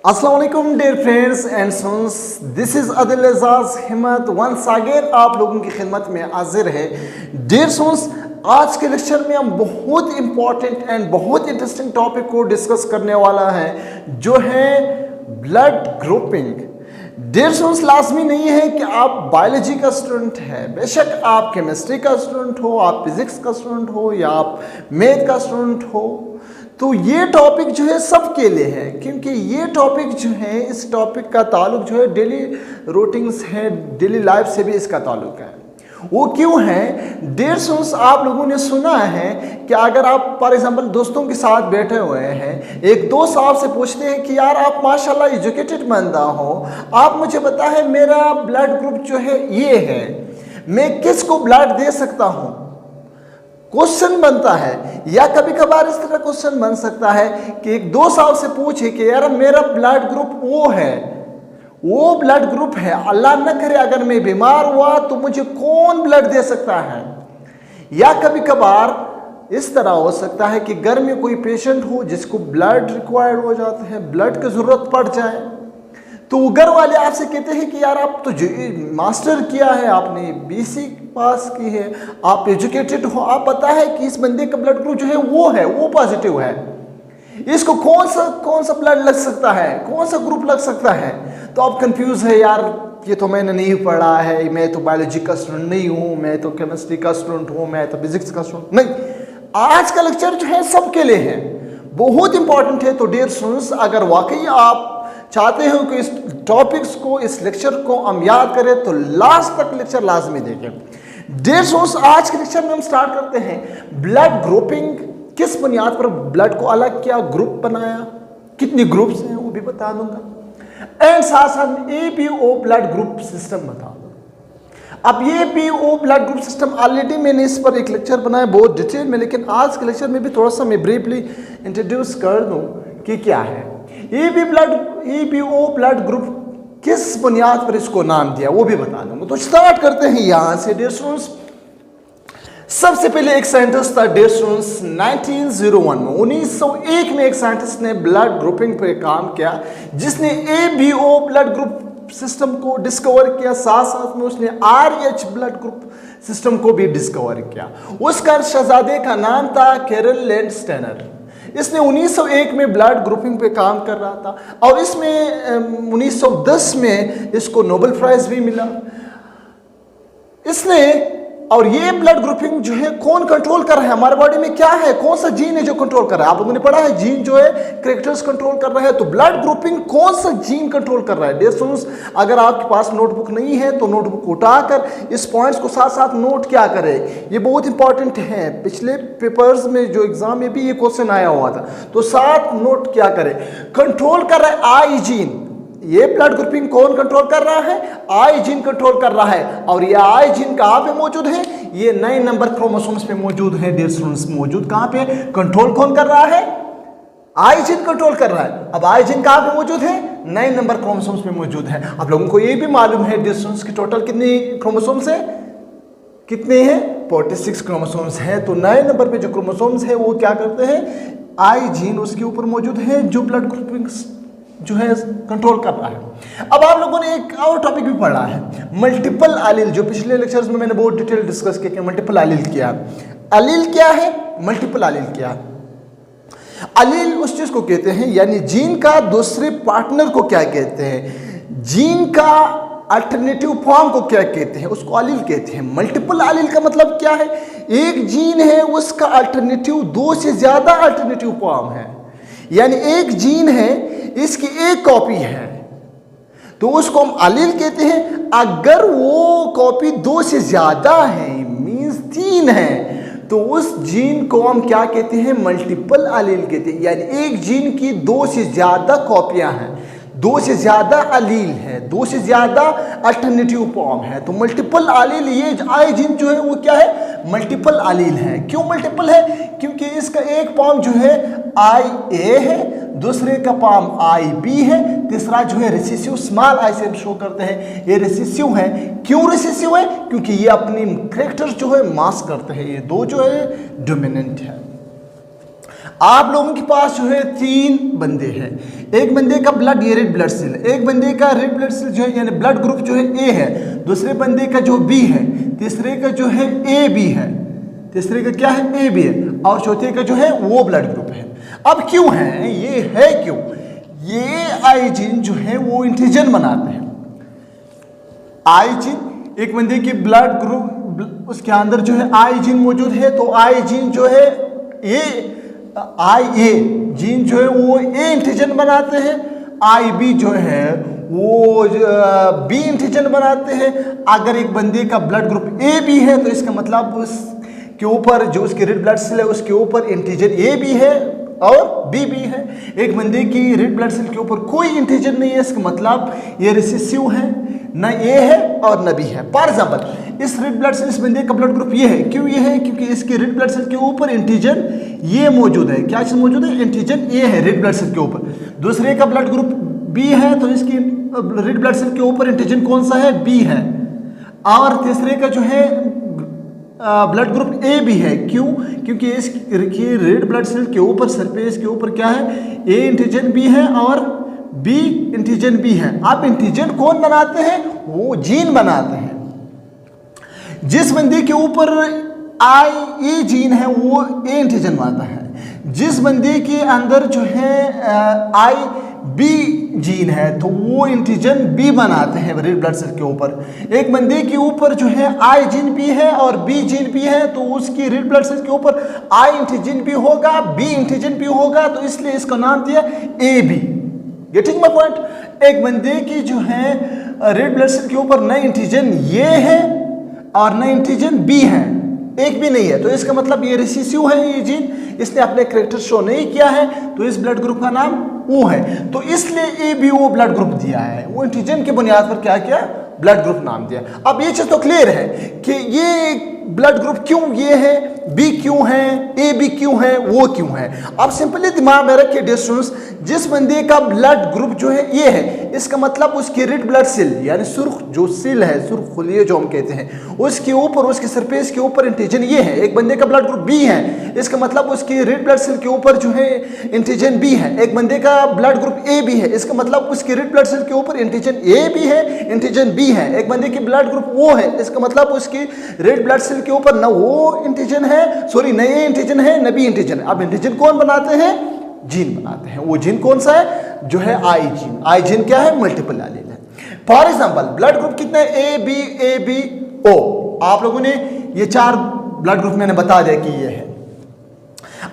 अस्सलाम वालेकुम dear friends and sons, this is Adil Ejaz Himmat once again आप लोगों की खिदमत में हाजिर है। डियर सन्स, आज के लेक्चर में हम बहुत इंपॉर्टेंट एंड बहुत इंटरेस्टिंग टॉपिक को डिस्कस करने वाला है, जो है ब्लड ग्रुपिंग। डियर सन्स, लाजमी नहीं है कि आप बायोलॉजी का स्टूडेंट है, बेशक आप केमिस्ट्री का स्टूडेंट हो, आप फिजिक्स का स्टूडेंट हो या आप मैथ का स्टूडेंट हो, तो ये टॉपिक जो है सबके लिए है, क्योंकि ये टॉपिक जो है, इस टॉपिक का ताल्लुक जो है डेली रूटीन्स है, डेली लाइफ से भी इसका ताल्लुक है। वो क्यों है? डियर स्टूडेंट्स, आप लोगों ने सुना है कि अगर आप फॉर एग्जांपल दोस्तों के साथ बैठे हुए हैं, एक दोस्त आपसे पूछते हैं कि यार आप माशाल्लाह एजुकेटेड बंदा हो, आप मुझे बता है मेरा ब्लड ग्रुप जो है ये है, मैं किसको ब्लड दे सकता हूँ? क्वेश्चन बनता है। या कभी कभार इस तरह क्वेश्चन बन सकता है कि एक दोस्त आपसे पूछे कि यार मेरा ब्लड ग्रुप वो है, वो ब्लड ग्रुप है, अल्लाह न करे अगर मैं बीमार हुआ तो मुझे कौन ब्लड दे सकता है? या कभी कभार इस तरह हो सकता है कि घर में कोई पेशेंट हो जिसको ब्लड रिक्वायर्ड हो जाता है, ब्लड की ज़रूरत पड़ जाए, तो घर वाले आपसे कहते हैं कि यार आप तो मास्टर किया है, आपने बीसी पास की है, आप एजुकेटेड हो, आप पता है कि इस बंदे का ब्लड ग्रुप जो है वो पॉजिटिव है, इसको कौन सा ब्लड लग सकता है, कौन सा ग्रुप लग सकता है? तो आप कंफ्यूज है, यार ये तो मैंने नहीं पढ़ा है, मैं तो बायोलॉजी का स्टूडेंट नहीं हूँ, मैं तो केमिस्ट्री का स्टूडेंट हूँ, मैं तो फिजिक्स का स्टूडेंट नहीं। आज का लेक्चर जो है सबके लिए है, बहुत इंपॉर्टेंट है। तो डियर स्टूडेंट्स, अगर वाकई आप चाहते हो कि इस टॉपिक्स को, इस लेक्चर को हम याद करें, तो लास्ट तक लेक्चर लाजमी देखें। डियर स्टूडेंट्स, आज के लेक्चर में हम स्टार्ट करते हैं ब्लड ग्रुपिंग। किस बुनियाद पर ब्लड को अलग किया, ग्रुप बनाया, कितनी ग्रुप्स हैं वो भी बता दूंगा, एंड साथ साथ एपीओ ब्लड ग्रुप सिस्टम बता दूंगा। अब ये APO blood group system already मैंने इस पर एक लेक्चर बनाया बहुत डिटेल में, लेकिन आज के लेक्चर में भी थोड़ा सा मैं ब्रीफली इंट्रोड्यूस कर दूं कि क्या है एपीओ ब्लड ग्रुप, किस बुनियाद पर इसको नाम दिया वो भी बता दूंगा। तो स्टार्ट करते हैं यहां से। डियर स्टूडेंट्स, सबसे पहले एक साइंटिस्ट था डियर स्टूडेंट्स 1901 में, 1901 में एक साइंटिस्ट ने ब्लड ग्रुपिंग पर काम किया, जिसने एबीओ ब्लड ग्रुप सिस्टम को डिस्कवर किया, साथ साथ में उसने आरएच ब्लड ग्रुप सिस्टम को भी डिस्कवर किया। उसका शहजादे का नाम था कैरल लैंडस्टेनर। इसने 1901 में ब्लड ग्रुपिंग पे काम कर रहा था, और इसमें 1910 में इसको नोबेल प्राइज भी मिला। इसने, और ये ब्लड ग्रुपिंग जो है कौन कंट्रोल कर रहा है हमारे बॉडी में, क्या है, कौन सा जीन है जो कंट्रोल कर रहा है? आप लोगों ने पढ़ा है जीन जो है कैरेक्टर्स कंट्रोल कर रहा है, तो ब्लड ग्रुपिंग कौन सा जीन कंट्रोल कर रहा है? डियर स्टूडेंट्स, अगर आपके पास नोटबुक नहीं है तो नोटबुक उठाकर इस पॉइंट्स को साथ साथ नोट क्या करें, ये बहुत इंपॉर्टेंट है। पिछले पेपर्स में जो एग्जाम में भी ये क्वेश्चन आया हुआ था, तो साथ नोट क्या करें। कंट्रोल कर रहा है आई जीन। ये ब्लड ग्रुपिंग कौन कंट्रोल कर रहा है? आई जीन कंट्रोल कर रहा है। और ये आई जीन कहाँ पे मौजूद है? ये 9 नंबर क्रोमोसोम्स पे मौजूद है। डियर स्टूडेंट्स, मौजूद कहाँ पे? कंट्रोल कौन कर रहा है? आई जीन कंट्रोल कर रहा है। अब आई जीन कहाँ पे मौजूद है? 9 नंबर क्रोमोसोम्स पे मौजूद है। आप लोगों को ये भी मालूम है डियर स्टूडेंट्स की टोटल कितने क्रोमोसोम्स है? कितने हैं? 46 क्रोमोसोम्स है। तो 9 नंबर पे जो क्रोमोसोम्स है वो क्या करते हैं? आई जीन उसके ऊपर मौजूद है, जो ब्लड ग्रुपिंग जो है कंट्रोल कर रहा है। अब आप लोगों ने एक और टॉपिक भी पढ़ा है, मल्टीपल एलील, जो पिछले लेक्चर्स में मैंने बहुत डिटेल डिस्कस किया। मल्टीपल एलील क्या है? एलील क्या है? मल्टीपल एलील क्या है? एलील उस चीज को कहते हैं, यानी जीन का दूसरे पार्टनर को क्या कहते हैं, जीन का अल्टरनेटिव फॉर्म को क्या कहते हैं, उसको एलील कहते हैं। मल्टीपल एलील का मतलब क्या है? एक जीन है, उसका अल्टरनेटिव 2 से ज्यादा अल्टरनेटिव फॉर्म है, यानी एक जीन है, इसकी एक कॉपी है, तो उसको हम एलील कहते हैं। अगर वो कॉपी 2 से ज्यादा है, मींस 3 है, तो उस जीन को हम क्या कहते हैं? मल्टीपल एलील कहते हैं। यानी एक जीन की 2 से ज्यादा कॉपियां हैं, 2 से ज्यादा एलील है, 2 से ज्यादा अल्टरनेटिव फॉर्म है, तो मल्टीपल एलील। ये आई जीन जो है वो क्या है? मल्टीपल एलील है। क्यों मल्टीपल है? क्योंकि इसका एक फॉर्म जो है आई ए है, दूसरे का फॉर्म आई बी है, तीसरा जो है रिसेसिव, स्मॉल आई से शो करते हैं, ये रिसेसिव है। क्यों रिसेसिव है? क्योंकि ये अपनी कैरेक्टर्स जो है मास्क करते हैं, ये 2 जो है डोमिनेंट है। आप लोगों के पास जो है 3 बंदे हैं, एक बंदे का ब्लड ये रेड ब्लड सेल, एक बंदे का रेड ब्लड सेल जो है यानी ब्लड ग्रुप जो है ए है, दूसरे बंदे का जो बी है, तीसरे का जो है ए बी है, तीसरे का क्या है ए बी है, और चौथे का जो है वो ब्लड ग्रुप है। अब क्यों है ये है क्यों, ये आई जीन जो है वो एंटीजन बनाते हैं। आई जीन एक बंदे की ब्लड ग्रुप उसके अंदर जो है आई जीन मौजूद है, तो आई जीन जो है ए आई ए जीन जो है वो ए एंटीजन बनाते हैं, आई बी जो है वो बी एंटीजन बनाते हैं। अगर एक बंदे का ब्लड ग्रुप ए बी है तो इसका मतलब उसके ऊपर जो उसकी रेड ब्लड सेल है उसके ऊपर एंटीजन ए बी है और बी बी है। एक बंदे की रेड ब्लड सेल के ऊपर कोई एंटीजन नहीं है, इसका मतलब ये रिसेसिव है, ना ए है और न बी है। फॉर एग्जाम्पल इस रेड ब्लड सेल इस बंदे का ब्लड ग्रुप ये है, क्यों ये है, क्योंकि इसके रेड ब्लड सेल के ऊपर एंटीजन ये मौजूद है। क्या चीज मौजूद है, एंटीजन ए है रेड ब्लड सेल के ऊपर। दूसरे का ब्लड ग्रुप बी है तो इसकी रेड ब्लड सेल के ऊपर एंटीजन कौन सा है, बी है। और तीसरे का जो है ब्लड ग्रुप ए भी है, क्यों, क्योंकि इसकी रेड ब्लड सेल के ऊपर सरफेस के ऊपर क्या है, ए एंटीजन बी है और बी एंटीजन बी है। आप एंटीजन कौन बनाते हैं, वो जीन बनाते हैं। जिस बंदे के ऊपर आई ए जीन है वो ए एंटीजन बनाता है, जिस बंदे के अंदर जो है आई बी जीन है तो वो एंटीजन बी बनाते हैं रेड ब्लड सेल के ऊपर। एक बंदे के ऊपर जो है आई जीन बी है और बी जीन बी है तो उसकी रेड ब्लड सेल के ऊपर आई एंटीजन बी होगा, बी एंटीजन बी होगा, तो इसलिए इसका नाम दिया A B. Getting my point. एक बंदे की जो है रेड ब्लड सेल के ऊपर नई एंटीजन ये है और नई एंटीजन बी है, एक भी नहीं है, तो इसका मतलब ये रिसेसिव है ये जीन, इसने अपने कैरेक्टर शो नहीं किया है, तो इस ब्लड ग्रुप का नाम ओ है, तो इसलिए A B O blood group दिया है। वो एंटीजन के बुनियाद पर क्या किया, ब्लड ग्रुप नाम दिया। अब ये चीज तो क्लियर है कि ये ब्लड ग्रुप क्यों ये है, बी क्यों है, ए बी क्यों है, वो क्यों है। अब सिंपली दिमाग में रखिए डियर स्टूडेंट्स, जिस बंदे का ब्लड ग्रुप जो है ये है, इसका मतलब उसकी रेड ब्लड सेल यानी सुर्ख जो सेल है, सुर्ख खुलिये जो हम कहते हैं, उसके ऊपर उसके सरफेस के ऊपर एंटीजन ये है। एक बंदे का ब्लड ग्रुप बी है, इसका मतलब उसकी रेड ब्लड सेल के ऊपर जो है एंटीजन बी है। एक बंदे का ब्लड ग्रुप ए बी है, इसका मतलब उसकी रेड ब्लड सेल के ऊपर एंटीजन ए बी है, एंटीजन बी है। एक बंदे की ब्लड ग्रुप ओ है, इसका मतलब उसकी रेड ब्लड सेल के ऊपर न वो एंटीजन है, सॉरी न ए एंटीजन है न बी एंटीजन है। अब एंटीजन कौन बनाते हैं, जीन बनाते हैं। वो जीन कौन सा है, जो है आई जीन। आई जीन क्या है, मल्टीपल एलील है। फॉर एग्जांपल ब्लड ग्रुप कितने, ए बी ओ। आप लोगों ने ये 4 ब्लड ग्रुप मैंने बता दिया कि ये है।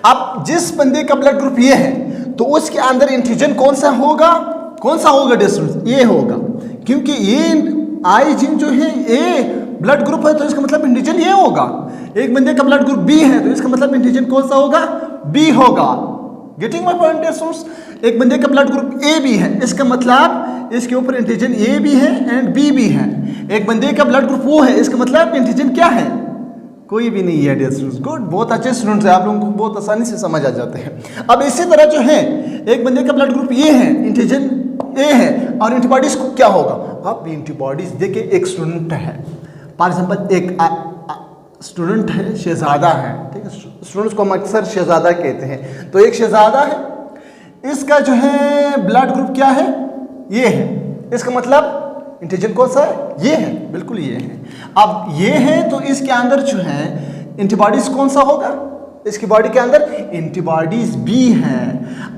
अब जिस बंदे का ब्लड ग्रुप ये है तो उसके अंदर एंटीजन कौन सा होगा, कौन सा होगा डिस्टेंस, ये होगा, क्योंकि ये आई जीन जो है ए ब्लड ग्रुप है तो इसका मतलब एंटीजन ये होगा। एक बंदे का ब्लड ग्रुप बी है तो इसका मतलब एंटीजन कौन सा होगा, बी होगा। Getting my point dear students. एक बंदे का ब्लड ग्रुप ए बी है, इसका मतलब इसके ऊपर एंटीजन ए भी है एंड बी भी है। एक बंदे का ब्लड ग्रुप ओ है, इसका मतलब एंटीजन क्या है, कोई भी नहीं है डियर स्टूडेंट्स। गुड, बहुत अच्छे स्टूडेंट्स हैं, आप लोगों को बहुत आसानी से समझ आ जाते हैं। अब इसी तरह जो है एक बंदे का ब्लड ग्रुप ये है, एंटीजन ए है और एंटीबॉडीज को क्या होगा। अब एंटीबॉडीज देखिए, एक स्टूडेंट है, फॉर एग्जाम्पल एक स्टूडेंट है, शहजादा है, ठीक है, स्टूडेंट्स को हम अक्सर शहजादा कहते हैं। तो एक शहजादा है, इसका जो है ब्लड ग्रुप क्या है, ये है, इसका मतलब एंटीजन कौन सा है, ये है, बिल्कुल ये है। अब ये है तो इसके अंदर जो है एंटीबॉडीज कौन सा होगा, इसकी बॉडी के अंदर एंटीबॉडीज बी है।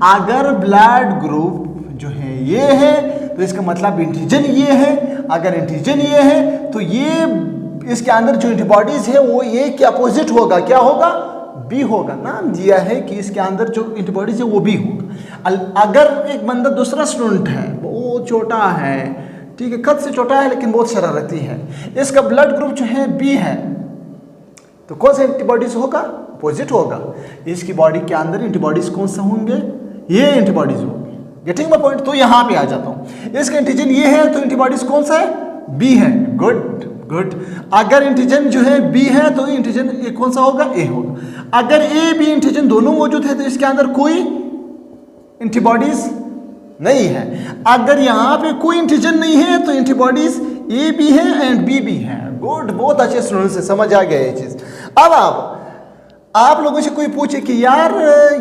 अगर ब्लड ग्रुप जो है ये है तो इसका मतलब एंटीजन ये है। अगर एंटीजन ये है तो ये इसके अंदर जो एंटीबॉडीज है वो ये के अपोजिट होगा, क्या होगा, बी होगा। नाम दिया है कि इसके अंदर जो एंटीबॉडीज है वो बी होगा। अगर एक बंदा दूसरा स्टूडेंट है, वो छोटा है, ठीक है, कद से छोटा है लेकिन बहुत शरारती है, इसका ब्लड ग्रुप जो है बी है, तो कौन सा एंटीबॉडीज होगा, अपोजिट होगा। इसकी बॉडी के अंदर एंटीबॉडीज कौन सा होंगे, ये एंटीबॉडीज होंगे। Getting my point. तो यहाँ पे आ जाता हूँ, इसका एंटीजन ये है तो एंटीबॉडीज कौन सा है, बी है। Good good. अगर एंटीजन जो है बी है तो एंटीजन ए कौन सा होगा, ए होगा। अगर ए बी एंटीजन दोनों मौजूद है तो इसके अंदर कोई एंटीबॉडीज नहीं है। अगर यहाँ पे कोई एंटीजन नहीं है तो एंटीबॉडीज ए बी है एंड बी भी है। गुड, बहुत अच्छे स्टूडेंट से समझ आ गया ये चीज। अब आप लोगों से कोई पूछे कि यार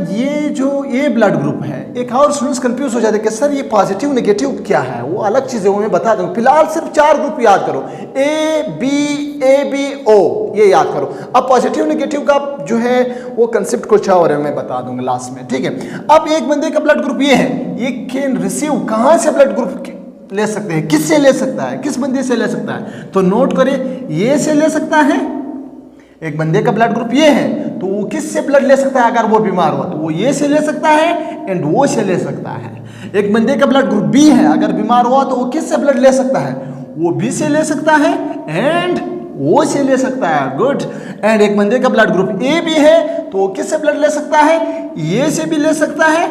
ये जो ए ब्लड ग्रुप है, एक और स्टूडेंट्स कंफ्यूज हो जाते हैं कि सर ये पॉजिटिव नेगेटिव क्या है, वो अलग चीज़ है, वो मैं बता दूँ। फिलहाल सिर्फ 4 ग्रुप याद करो, ए बी ओ, ये याद करो। अब पॉजिटिव नेगेटिव का जो है वो कंसेप्ट कुछ और है, मैं बता दूंगा लास्ट में, ठीक है। अब एक बंदे का ब्लड ग्रुप ये है, ये कैन रिसीव कहाँ से ब्लड ग्रुप ले सकते हैं, किससे ले सकता है, किस बंदे से ले सकता है, तो नोट करिए, ये से ले सकता है। एक बंदे का ब्लड ग्रुप ये है तो वो किस से ब्लड ले सकता है, अगर वो बीमार हुआ तो वो ये से ले सकता है एंड वो से ले सकता है। एक बंदे का ब्लड ग्रुप बी है, अगर बीमार हुआ तो वो किस से ब्लड ले सकता है, वो बी से ले सकता है एंड वो से ले सकता है, गुड। एंड एक बंदे का ब्लड ग्रुप ए भी है तो वो किस से ब्लड ले सकता है, ये से भी ले सकता है,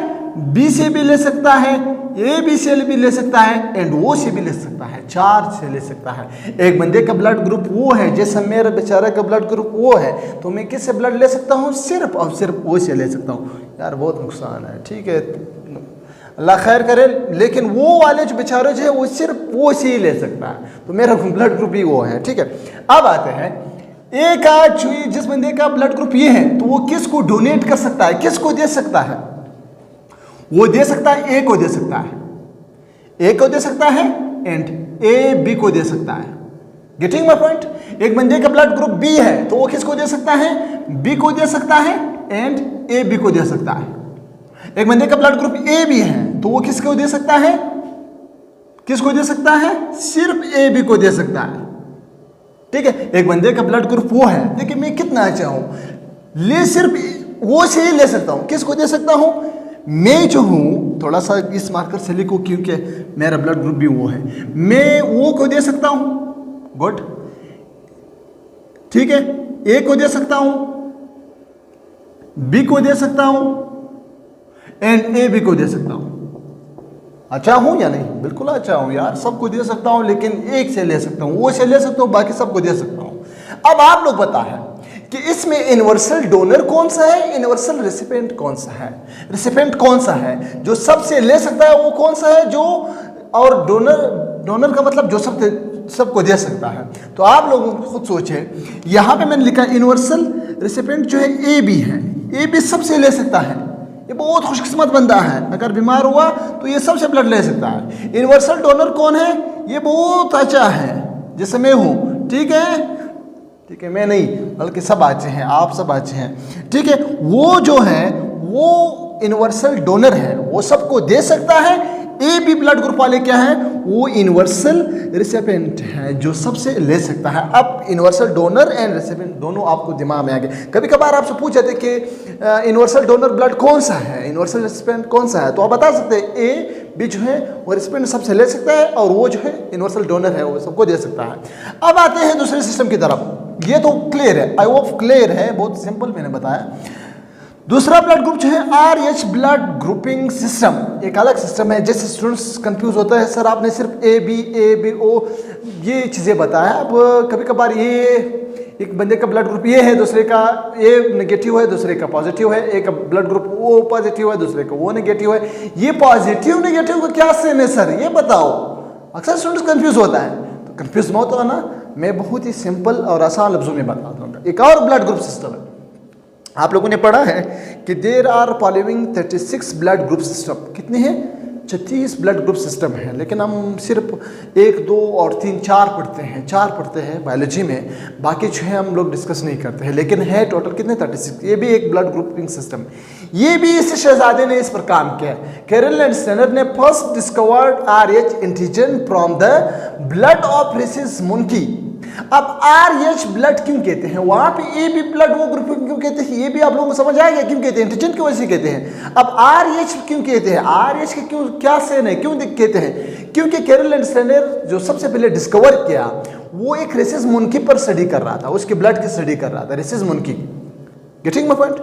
बी से भी ले सकता है, ए बी से भी ले सकता है एंड वो से भी ले सकता है, 4 से ले सकता है। एक बंदे का ब्लड ग्रुप वो है, जैसे मेरे बेचारे का ब्लड ग्रुप वो है तो मैं किससे ब्लड ले सकता हूँ, सिर्फ और सिर्फ वो से ले सकता हूँ। यार बहुत नुकसान है, ठीक है, अल्लाह खैर करे, लेकिन वो वाले जो बेचारे जो है वो सिर्फ वो से ही ले सकता है, तो मेरा ब्लड ग्रुप ही वो है, ठीक है। अब आते हैं एक आज जिस बंदे का ब्लड ग्रुप ये है तो वो किसको डोनेट कर सकता है, किसको दे सकता है, वो दे सकता है ए को दे सकता है, ए को दे सकता है एंड ए बी को दे सकता है। Getting my point. एक बंदे का ब्लड ग्रुप बी है तो वो किसको दे सकता है, बी को दे सकता है एंड ए बी को दे सकता है। एक बंदे का ब्लड ग्रुप ए बी है तो वो किसको दे सकता है, किसको दे सकता है, सिर्फ ए बी को दे सकता है, ठीक है। एक बंदे का ब्लड ग्रुप वो है, देखिए मैं कितना अच्छा हूं, ले सिर्फ वो से ही ले सकता हूं, किसको दे सकता हूं, मैं जो हूं, थोड़ा सा इस मार्कर से लिखो क्योंकि मेरा ब्लड ग्रुप भी वो है, मैं वो को दे सकता हूं, गुड, ठीक है, ए को दे सकता हूं, बी को दे सकता हूं एंड ए बी को दे सकता हूं। अच्छा हूं या नहीं, बिल्कुल अच्छा हूं यार, सबको दे सकता हूं, लेकिन एक से ले सकता हूं, वो से ले सकता हूं, बाकी सबको दे सकता हूं। अब आप लोग बता है कि इसमें यूनिवर्सल डोनर कौन सा है, यूनिवर्सल रेसिपिएंट कौन सा है, रेसिपिएंट कौन सा है, जो सबसे ले सकता है वो कौन सा है, जो, और डोनर का मतलब जो सबको दे सकता है। तो आप लोग खुद सोचे, यहां पे मैंने लिखा यूनिवर्सल रेसिपिएंट जो है ए बी है, ए बी सबसे ले सकता है, ये बहुत खुशकिस्मत बंदा है, अगर बीमार हुआ तो ये सबसे ब्लड ले सकता है। यूनिवर्सल डोनर कौन है, ये बहुत अच्छा है, जैसे मैं हूं, ठीक है, ठीक है, मैं नहीं बल्कि सब अच्छे हैं, आप सब अच्छे हैं, ठीक है। वो जो है वो यूनिवर्सल डोनर है, वो सबको दे सकता है। ए बी ब्लड ग्रुप वाले क्या है, वो यूनिवर्सल रिसिपिएंट है, जो सबसे ले सकता है। अब यूनिवर्सल डोनर एंड रिसिपिएंट दोनों आपको दिमाग में आ गए। कभी कभार आपसे पूछ जाते कि यूनिवर्सल डोनर ब्लड कौन सा है, यूनिवर्सल रिसिपिएंट कौन सा है, तो आप बता सकते हैं ए बी जो है वो रिसिपिएंट सबसे ले सकता है, और वो जो है यूनिवर्सल डोनर है वो सबको दे सकता है। अब आते हैं दूसरे सिस्टम की तरफ, ये तो क्लियर है, आई होप क्लियर है, बहुत सिंपल मैंने बताया। दूसरा ब्लड ग्रुप जो है RH ब्लड ग्रुपिंग सिस्टम, एक अलग सिस्टम है। जैसे स्टूडेंट्स कंफ्यूज होता है, सर आपने सिर्फ ए बी ओ ये चीज़ें बताया, अब कभी कभार ये एक बंदे का ब्लड ग्रुप ये है, दूसरे का ए नेगेटिव है, दूसरे का पॉजिटिव है, एक ब्लड ग्रुप वो पॉजिटिव है, दूसरे का वो नेगेटिव है, ये पॉजिटिव नेगेटिव का क्या सेम है सर, ये बताओ। अक्सर स्टूडेंट्स कंफ्यूज होता है, तो कंफ्यूज मत हो ना, मैं बहुत ही सिंपल और आसान लफ्जों में बता दूंगा। एक और ब्लड ग्रुप सिस्टम है, आप लोगों ने पढ़ा है कि there are following 36 blood group system, कितने हैं, 36 ब्लड ग्रुप सिस्टम है, लेकिन हम सिर्फ 1, 2 और 3, 4 पढ़ते हैं, 4 पढ़ते हैं बायोलॉजी में, बाकी जो है हम लोग डिस्कस नहीं करते हैं, लेकिन है टोटल कितने 36। ये भी एक ब्लड ग्रुपिंग सिस्टम, ये भी इस शहजादे ने इस पर काम किया। कैरल एंड स्टेनर ने first discovered RH antigen from the blood of rhesus monkey. अब RH ब्लड क्यों कहते हैं, वहां पे ए बी ब्लड वो ग्रुप क्यों कहते हैं, ये भी आप लोगों को समझ आएगा क्यों कहते हैं, एंटीजन की वजह से कहते हैं। अब RH क्यों कहते हैं, RH के क्यों क्या सेन है, क्यों कहते हैं, क्योंकि कैरल एंड स्टेनर जो सबसे पहले डिस्कवर किया वो एक रेसिस मंकी पर स्टडी कर रहा था, उसके ब्लड की स्टडी कर रहा था, rhesus monkey. Getting my point.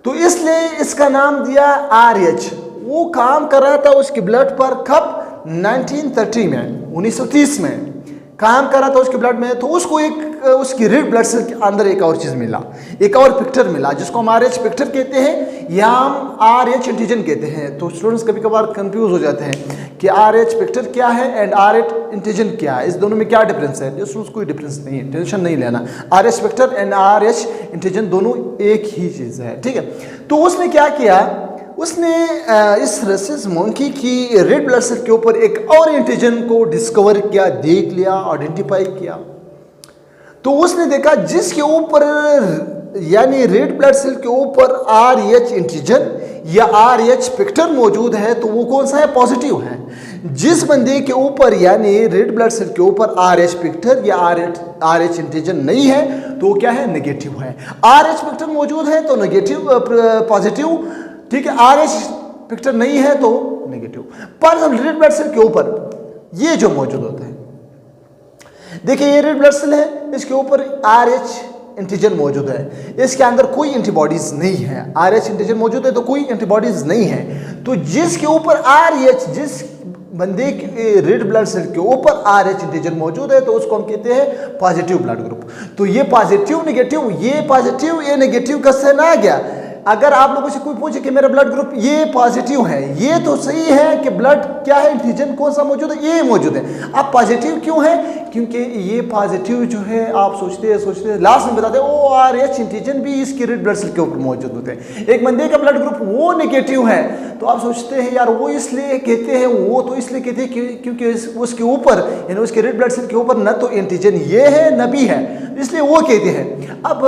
तो इसलिए इसका नाम दिया RH। वो काम कर रहा था उसके ब्लड पर, कब, 1930 में, 1930 में काम कर रहा था उसके ब्लड में। तो उसको एक उसकी रेड ब्लड सेल के अंदर एक और चीज़ मिला, एक और पिक्चर मिला जिसको हम RH पिक्चर कहते हैं या हम RH एंटीजन कहते हैं। तो स्टूडेंट्स कभी कभार कंफ्यूज हो जाते हैं कि RH पिक्चर क्या है एंड RH एंटीजन क्या है, इस दोनों में क्या डिफरेंस है। स्टूडेंट्स कोई डिफरेंस नहीं है, टेंशन नहीं लेना। RH picture and RH antigen दोनों एक ही चीज़ है, ठीक है। तो उसने क्या किया, उसने इस रसिस मंकी की रेड ब्लड सेल के ऊपर एक और एंटीजन को डिस्कवर किया, देख लिया, आइडेंटिफाई किया। तो उसने देखा जिसके ऊपर यानी रेड ब्लड सेल के ऊपर RH एंटीजन या RH पिक्चर मौजूद है तो वो कौन सा है, पॉजिटिव है। जिस बंदे के ऊपर यानी रेड ब्लड सेल के ऊपर RH पिक्चर या RH एंटीजन नहीं है तो क्या है, नेगेटिव है। RH पिक्चर मौजूद है तो नेगेटिव, पॉजिटिव, ठीक है। RH पिक्चर नहीं है तो नेगेटिव। पर रेड ब्लड सेल के ऊपर ये जो मौजूद होता है, देखिए ये रेड ब्लड सेल है, इसके ऊपर RH एंटीजन मौजूद है, इसके अंदर कोई एंटीबॉडीज नहीं है। RH एंटीजन मौजूद है तो कोई एंटीबॉडीज नहीं है। तो जिसके ऊपर RH, जिस बंदे के रेड ब्लड सेल के ऊपर RH एंटीजन मौजूद है तो उसको हम कहते हैं पॉजिटिव ब्लड ग्रुप। तो ये पॉजिटिव नेगेटिव, ये पॉजिटिव ये नेगेटिव का से ना गया। अगर आप लोगों से कोई पूछे कि मेरा ब्लड ग्रुप ये पॉजिटिव है, ये तो सही है कि ब्लड क्या है, एंटीजन कौन सा मौजूद है, ये मौजूद है। अब पॉजिटिव क्यों है, क्योंकि ये पॉजिटिव जो है आप सोचते हैं लास्ट में बताते हैं ORH एंटीजन भी इसके रेड ब्लड सेल के ऊपर मौजूद होते हैं। एक बंदे का ब्लड ग्रुप वो नेगेटिव है तो आप सोचते हैं यार वो इसलिए कहते हैं, वो तो इसलिए कहते हैं क्योंकि उसके ऊपर यानी उसके रेड ब्लड सेल के ऊपर न तो एंटीजन ये है न भी है, इसलिए वो कहते हैं। अब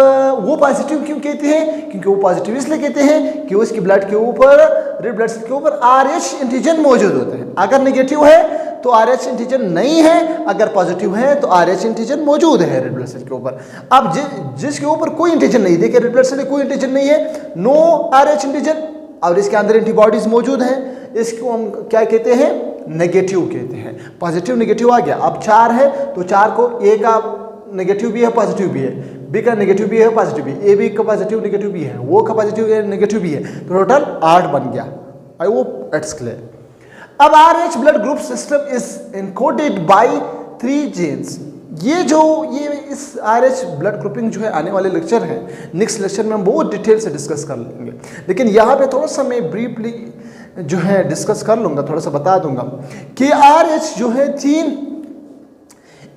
वो पॉजिटिव क्यों कहते हैं, क्योंकि वो पॉजिटिव इसलिए कहते हैं कि उसकी ब्लड के ऊपर रेड ब्लड सेल के ऊपर RH एंटीजन मौजूद होते हैं। अगर नेगेटिव है तो RH एंटीजन नहीं है, अगर पॉजिटिव है तो RH एंटीजन मौजूद है रेड ब्लड सेल के ऊपर। अब जिसके ऊपर कोई एंटीजन नहीं, देखिए रेड ब्लड सेल कोई एंटीजन नहीं है, नो RH एंटीजन, और इसके अंदर एंटीबॉडीज मौजूद हैं, इसको हम क्या कहते हैं, नेगेटिव कहते हैं। पॉजिटिव नेगेटिव आ गया। अब 4 है तो 4 को A का नेगेटिव भी है पॉजिटिव भी है, B का नेगेटिव भी है पॉजिटिव भी, AB का पॉजिटिव नेगेटिव भी है, वो का पॉजिटिव नेगेटिव भी है, तो टोटल 8 बन गया। I hope it's clear. अब RH blood group system is encoded by 3 genes. ये इस RH ब्लड ग्रुपिंग जो है आने वाले लेक्चर है, नेक्स्ट लेक्चर में हम बहुत डिटेल से डिस्कस कर लेंगे, लेकिन यहाँ पे थोड़ा सा मैं ब्रीफली जो है डिस्कस कर लूँगा, थोड़ा सा बता दूंगा कि RH जो है 3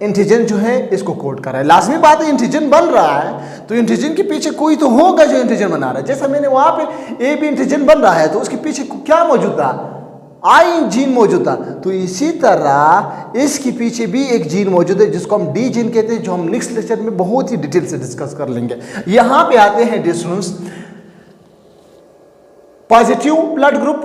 एंटीजन जो है इसको कोड कर रहा है। लाजमी बात है एंटीजन बन रहा है तो एंटीजन के पीछे कोई तो होगा जो एंटीजन बना रहा है। जैसा मैंने वहाँ पे AB एंटीजन बन रहा है तो उसके पीछे क्या मौजूद था, I जीन मौजूड था। तो इसी तरह इसके पीछे भी एक जीन मौजूद है जिसको हम D जीन कहते हैं, जो हम नेक्स्ट लेक्चर में बहुत ही डिटेल से डिस्कस कर लेंगे। यहाँ पे आते हैं डिस्टेंस, पॉजिटिव ब्लड ग्रुप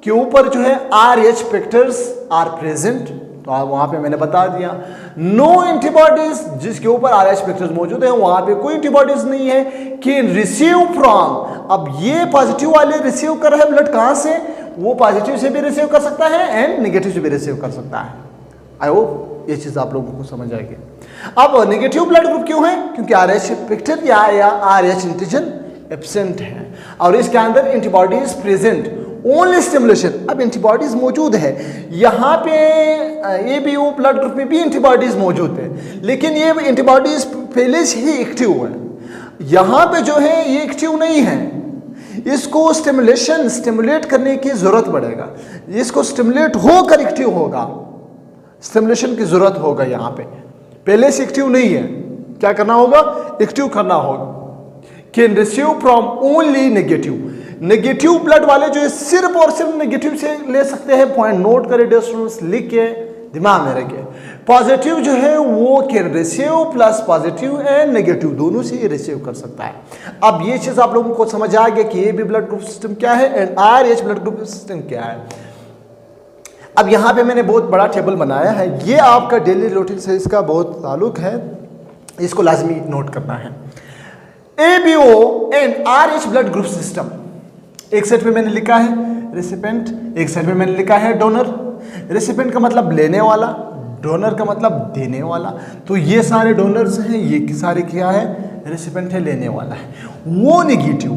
के ऊपर जो है RH पिक्चर्स आर प्रेजेंट, तो वहां पे मैंने बता दिया। नो एंटीबॉडीज, जिसके ऊपर RH पिक्चर्स मौजूद है वहां पे कोई एंटीबॉडीज नहीं है। कैन रिसीव फ्रॉम, अब ये पॉजिटिव वाले रिसीव कर रहे हैं ब्लड कहां से, वो पॉजिटिव से भी रिसीव कर सकता है एंड नेगेटिव से भी रिसीव कर सकता है। आई होप ये चीज आप लोगों को समझ आएगी। अब नेगेटिव ब्लड ग्रुप क्यों है, क्योंकि RH पिक्चर या RH एंटीजन एब्सेंट है और इसके अंदर एंटीबॉडीज प्रेजेंट, ओनली स्टिमुलेशन। अब एंटीबॉडीज मौजूद है, यहाँ पे ABO ब्लड ग्रुप में भी एंटीबॉडीज मौजूद है, लेकिन ये एंटीबॉडीज पहले से ही एक्टिव है। यहाँ पे जो है ये एक्टिव नहीं है, इसको स्टिमुलेट करने की जरूरत पड़ेगा, इसको स्टिमुलेट होकर एक्टिव होगा, स्टिमुलेशन की जरूरत होगा। यहाँ पे पहले से एक्टिव नहीं है, क्या करना होगा, एक्टिव करना होगा। Can receive from only negative, negative blood वाले जो है सिर्फ और सिर्फ नेगेटिव से ले सकते हैं। पॉइंट नोट करें स्टूडेंट्स, लिख के दिमाग में रखें। पॉजिटिव जो है वो can receive plus positive and negative दोनों से ही रिसीव कर सकता है। अब ये चीज आप लोगों को समझ आ गया कि ये भी ब्लड ग्रुप सिस्टम क्या है and RH blood group system क्या है। अब यहाँ पे मैंने बहुत बड़ा टेबल बनाया है, ये आपका डेली रूटीन से इसका बहुत ताल्लुक है, इसको लाजमी नोट करना है। ABO and RH blood group system, एक साइड पे मैंने लिखा है रेसिपेंट, एक साइड पे मैंने लिखा है डोनर। रेसिपेंट का मतलब लेने वाला, डोनर का मतलब देने वाला। तो ये सारे डोनर्स हैं, ये सारे क्या है, रेसिपेंट है, लेने वाला है। वो नेगेटिव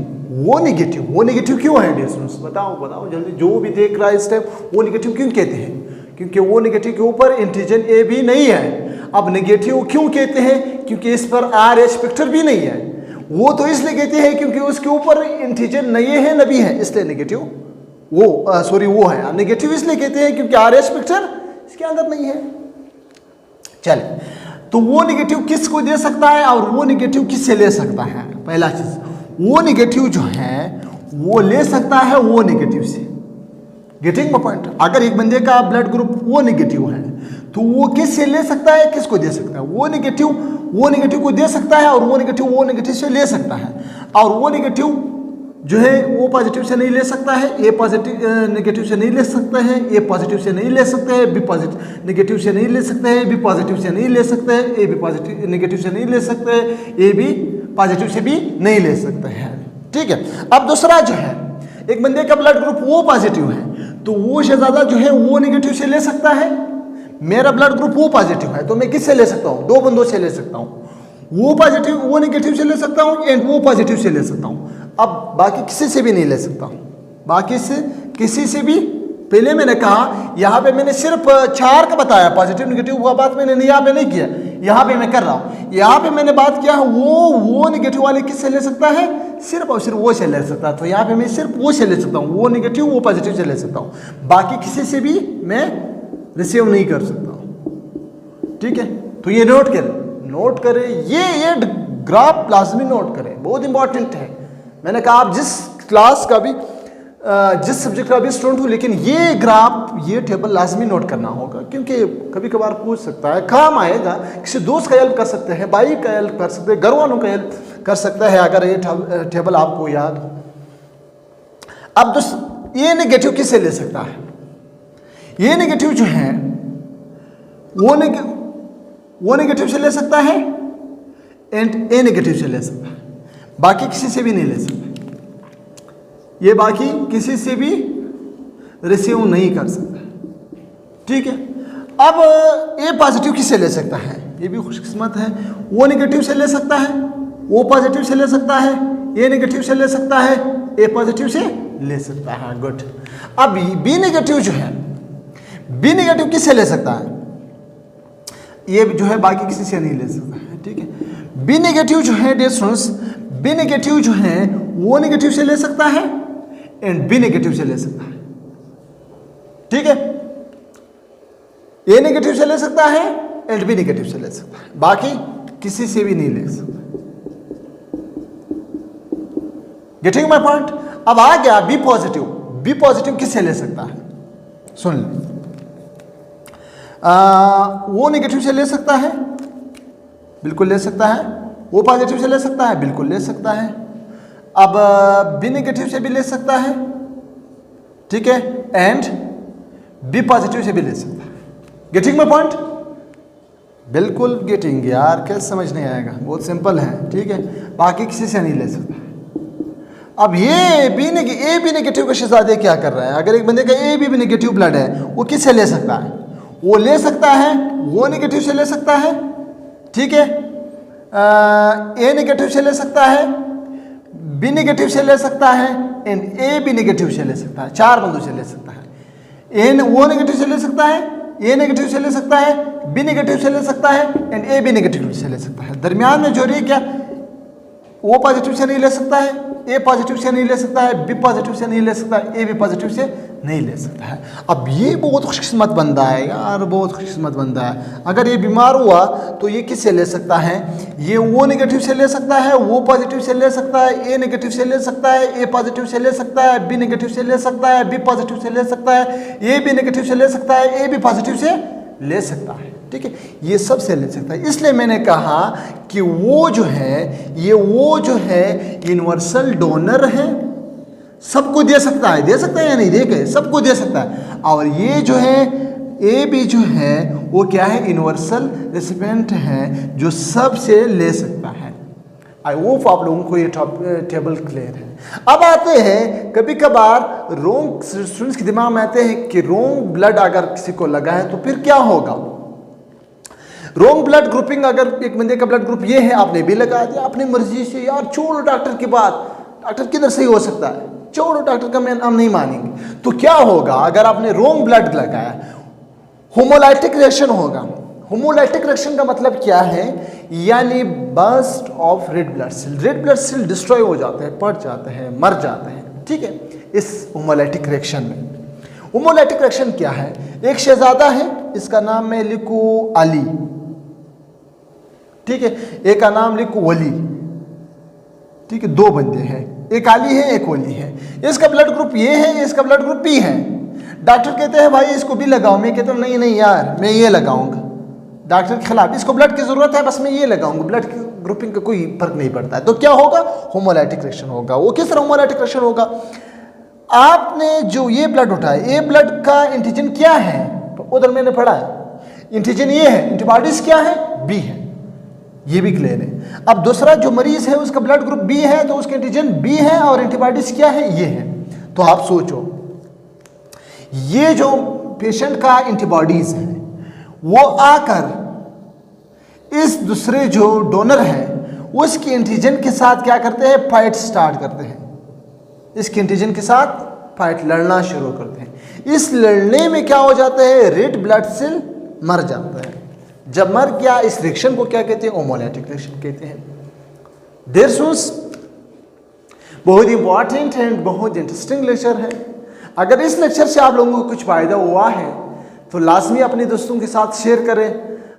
क्यों है डिस्टेंस, बताओ जल्दी, जो भी देख रहा है इस टाइम, वो नेगेटिव क्यों कहते हैं, क्योंकि वो नेगेटिव के ऊपर एंटीजन AB नहीं है। अब नेगेटिव क्यों कहते हैं? क्योंकि इस पर RH फैक्टर भी नहीं है। वो तो इसलिए कहते हैं क्योंकि उसके ऊपर इंटीजर नहीं है, नबी है, इसलिए नेगेटिव वो है। नेगेटिव इसलिए कहते हैं क्योंकि RH फैक्टर इसके अंदर नहीं है। चले, तो वो नेगेटिव किसको दे सकता है और वो नेगेटिव किससे ले सकता है? पहला चीज, वो नेगेटिव जो है वो ले सकता है वो नेगेटिव से। Getting my point? अगर एक बंदे का ब्लड ग्रुप वो नेगेटिव है तो वो किससे ले सकता है, किसको दे सकता है? वो नेगेटिव को दे सकता है और वो नेगेटिव से ले सकता है। और वो नेगेटिव जो है वो पॉजिटिव से नहीं ले सकता है, ए पॉजिटिव नेगेटिव से नहीं ले सकते हैं, ए पॉजिटिव से नहीं ले सकते हैं, बी पॉजिटिव नेगेटिव से नहीं ले सकते हैं, बी पॉजिटिव से नहीं ले सकते हैं, ए बी पॉजिटिव नेगेटिव से नहीं ले सकते हैं, ए बी पॉजिटिव से भी नहीं ले सकते हैं। ठीक है। अब दूसरा जो है, एक बंदे का ब्लड ग्रुप वो पॉजिटिव है तो वो शहजादा जो है वो नेगेटिव से ले सकता है। मेरा ब्लड ग्रुप वो पॉजिटिव है तो मैं किससे ले सकता हूँ? 2 बंदों से ले सकता हूँ। वो नेगेटिव से ले सकता हूँ एंड वो पॉजिटिव से ले सकता हूँ। अब बाकी किसी से भी नहीं ले सकता हूँ, बाकी से किसी से भी। पहले मैंने कहा यहाँ पे मैंने सिर्फ 4 का बताया, पॉजिटिव नेगेटिव हुआ बात मैंने यहाँ पे नहीं किया, यहाँ पे मैं कर रहा हूँ। यहाँ पे मैंने बात किया वो नेगेटिव वाले किससे ले सकता है? सिर्फ और सिर्फ वो से ले सकता है। तो यहाँ पे मैं सिर्फ वो से ले सकता हूँ, वो नेगेटिव वो पॉजिटिव से ले सकता हूँ, बाकी किसी से भी मैं रिसीव नहीं कर सकता हूँ। ठीक है, तो ये नोट करें, ये ग्राफ लाजमी नोट करें, बहुत इंपॉर्टेंट है। मैंने कहा आप जिस क्लास का भी जिस सब्जेक्ट का भी स्टूडेंट हो, लेकिन ये ग्राफ ये टेबल लाजमी नोट करना होगा, क्योंकि कभी कभार पूछ सकता है, काम आएगा। किसी दोस्त का हेल्प कर सकते हैं, भाई का हेल्प कर सकते हैं, घर वालों का हेल्प कर सकता है अगर ये टेबल आपको याद हो। अब ये नेगेटिव किससे ले सकता है? ये नेगेटिव जो है वो नेगेटिव से ले सकता है एंड ए नेगेटिव से ले सकता है, बाकी किसी से भी नहीं ले सकता। ये बाकी किसी से भी रिसीव नहीं कर सकता। ठीक है। अब ए पॉजिटिव किससे ले सकता है? ये भी खुशकिस्मत है, वो नेगेटिव से ले सकता है, वो पॉजिटिव से ले सकता है, ए नेगेटिव से ले सकता है, ए पॉजिटिव से ले सकता है। गुड। अब बी नेगेटिव जो है, बी नेगेटिव किससे ले सकता है? ये जो है बाकी किसी से नहीं ले सकता है। ठीक है। बी नेगेटिव जो है डियर स्टूडेंट्स, बी नेगेटिव जो है वो नेगेटिव से ले सकता है एंड बी नेगेटिव से ले सकता है। ठीक है। ए नेगेटिव से ले सकता है एंड बी नेगेटिव से ले सकता है, बाकी किसी से भी नहीं ले सकता। Getting my point? अब आ गया बी पॉजिटिव। बी पॉजिटिव किससे ले सकता है? सुन ले, वो नेगेटिव से ले सकता है, बिल्कुल ले सकता है। वो पॉजिटिव से ले सकता है, बिल्कुल ले सकता है। अब बी नेगेटिव से भी ले सकता है, ठीक है, एंड बी पॉजिटिव से भी ले सकता है। Getting my point? बिल्कुल गेटिंग यार, कैसे समझ नहीं आएगा, बहुत सिंपल है। ठीक है, बाकी किसी से नहीं ले सकता। अब ये ए बी नेगेटिव का शहजादे क्या कर रहा है? अगर एक बंदे का ए बी नेगेटिव ब्लड है, वो किससे ले सकता है? वो ले सकता है वो नेगेटिव से ले सकता है, ठीक है, ए नेगेटिव से ले सकता है, बी नेगेटिव से ले सकता है एंड ए बी नेगेटिव से ले सकता है। 4 बंदों से ले सकता है। वो नेगेटिव से ले सकता है, ए नेगेटिव से ले सकता है, बी नेगेटिव से ले सकता है एंड ए बी नेगेटिव से ले सकता है। दरमियान में जो रही क्या, ओ पॉजिटिव से नहीं ले सकता है, ए पॉजिटिव से नहीं ले सकता है, बी पॉजिटिव से नहीं ले सकता है, ए बी पॉजिटिव से नहीं ले सकता है। अब ये बहुत खुशकिस्मत बंदा है यार, बहुत खुशकिस्मत बंदा है। अगर ये बीमार हुआ तो ये किससे ले सकता है? ये वो नेगेटिव से ले सकता है, वो पॉजिटिव से ले सकता है, ए नेगेटिव से ले सकता है, ए पॉजिटिव से ले सकता है, बी नेगेटिव से ले सकता है, बी पॉजिटिव से ले सकता है, ए बी नेगेटिव से ले सकता है, ए बी पॉजिटिव से ले सकता है। ठीक है, ये सब से ले सकता है। इसलिए मैंने कहा कि वो जो है यूनिवर्सल डोनर है, सबको दे सकता है या नहीं? देखे, सबको दे सकता है। और ये जो है ए बी जो है वो क्या है? यूनिवर्सल रेसिपिएंट है जो सबसे ले सकता है। आई होप आप लोगों को ये टेबल क्लियर है। अब आते हैं, कभी कभार रोंग स्टूडेंट्स के दिमाग में आते हैं कि रोंग ब्लड अगर किसी को लगा है तो फिर क्या होगा? रोंग ब्लड ग्रुपिंग, अगर एक बंदे का ब्लड ग्रुप ये है, आपने भी लगा दिया अपनी मर्जी से, यार छोड़ो डॉक्टर की बात, डॉक्टर किधर सही हो सकता है, छोड़ो डॉक्टर का हम नहीं मानेंगे। तो क्या होगा अगर आपने रोंग ब्लड लगाया? होमोलाइटिक रिएक्शन होगा। होमोलाइटिक रिएक्शन का मतलब क्या है, यानी burst of red blood cell. Red blood cell destroy हो जाते हैं, पड़ जाते हैं, मर जाते हैं, ठीक है, इस होमोलाइटिक रिएक्शन में। होमोलाइटिक रिएक्शन क्या है? एक शहजादा है, इसका नाम मैं लिखूं अली, ठीक है, एक का नाम लिखूं वली, ठीक है, दो बंदे हैं, एक अली है एक वली है, इसका ब्लड ग्रुप ये है, इसका ब्लड ग्रुप बी है। डॉक्टर कहते हैं भाई इसको भी लगाओ, मैं कहता हूँ नहीं नहीं यार मैं ये लगाऊंगा, डॉक्टर के खिलाफ, इसको ब्लड की जरूरत है बस मैं ये लगाऊंगा, ब्लड की ग्रुपिंग का कोई फर्क नहीं पड़ता है। तो क्या होगा? होमोलाइटिक रिएक्शन होगा। वो किस तरह होमोलाइटिक रिएक्शन होगा? आपने जो ये ब्लड उठाया, ये ब्लड का एंटीजन क्या है? तो उधर मैंने पढ़ा है एंटीजन ये है, एंटीबॉडीज क्या है? बी है, ये भी क्लियर है। अब दूसरा जो मरीज है उसका ब्लड ग्रुप बी है, तो उसका एंटीजन बी है और एंटीबॉडीज क्या है? ये है। तो आप सोचो ये जो पेशेंट का एंटीबॉडीज है वो आकर इस दूसरे जो डोनर है उसके एंटीजन के साथ क्या करते हैं? फाइट स्टार्ट करते हैं, इसके एंटीजन के साथ फाइट, लड़ना शुरू करते हैं। इस लड़ने में क्या हो जाता है? रेड ब्लड सेल मर जाता है। जब मर गया, इस रिएक्शन को क्या कहते हैं? होमोलाइटिक रिएक्शन कहते हैं। देयर स्टूडेंट्स, बहुत इंपॉर्टेंट एंड बहुत इंटरेस्टिंग लेक्चर है। अगर इस लेक्चर से आप लोगों को कुछ फायदा हुआ है तो लाजमी अपने दोस्तों के साथ शेयर करें।